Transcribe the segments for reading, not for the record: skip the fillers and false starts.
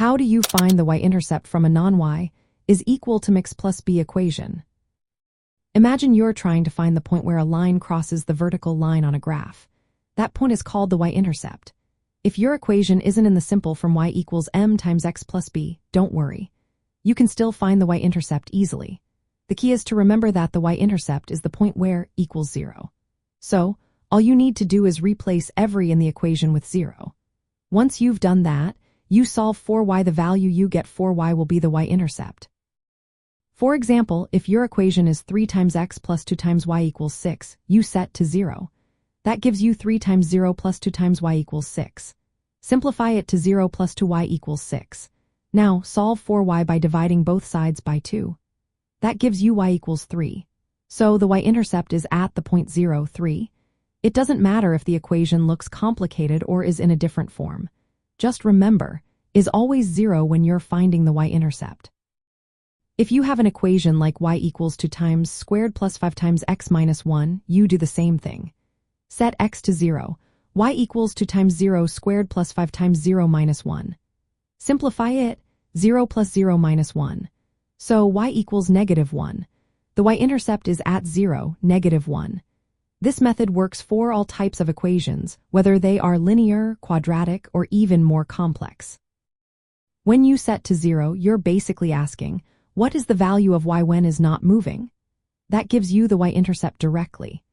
How do you find the y-intercept from a non-y is equal to mx plus b equation? Imagine you're trying to find the point where a line crosses the vertical line on a graph. That point is called the y-intercept. If your equation isn't in the simple from y equals m times x plus b, don't worry. You can still find the y-intercept easily. The key is to remember that the y-intercept is the point where equals 0. So, all you need to do is replace every in the equation with 0. Once you've done that, you solve for y. The value you get for y will be the y-intercept. For example, if your equation is 3 times x plus 2 times y equals 6, you set to 0. That gives you 3 times 0 plus 2 times y equals 6. Simplify it to 0 plus 2y equals 6. Now, solve for y by dividing both sides by 2. That gives you y equals 3. So the y-intercept is at the point 0, 3. It doesn't matter if the equation looks complicated or is in a different form. Just remember, is always 0 when you're finding the y-intercept. If you have an equation like y equals 2 times squared plus 5 times x minus 1, you do the same thing. Set x to 0. Y equals 2 times 0 squared plus 5 times 0 minus 1. Simplify it, 0 plus 0 minus 1. So y equals negative 1. The y-intercept is at 0, negative 1. This method works for all types of equations, whether they are linear, quadratic, or even more complex. When you set to 0, you're basically asking, what is the value of y when is not moving? That gives you the y-intercept directly.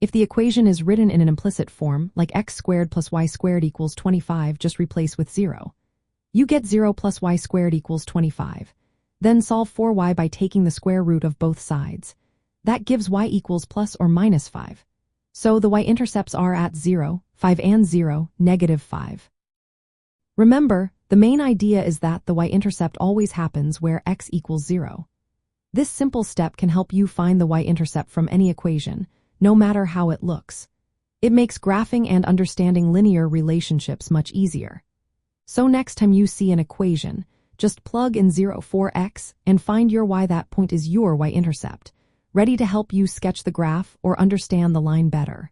If the equation is written in an implicit form, like x squared plus y squared equals 25, just replace with 0. You get 0 plus y squared equals 25. Then solve for y by taking the square root of both sides. That gives y equals plus or minus 5. So the y-intercepts are at 0, 5 and 0, negative 5. Remember, the main idea is that the y-intercept always happens where x equals 0. This simple step can help you find the y-intercept from any equation, no matter how it looks. It makes graphing and understanding linear relationships much easier. So next time you see an equation, just plug in 0 for x and find your y. That point is your y-intercept, ready to help you sketch the graph or understand the line better.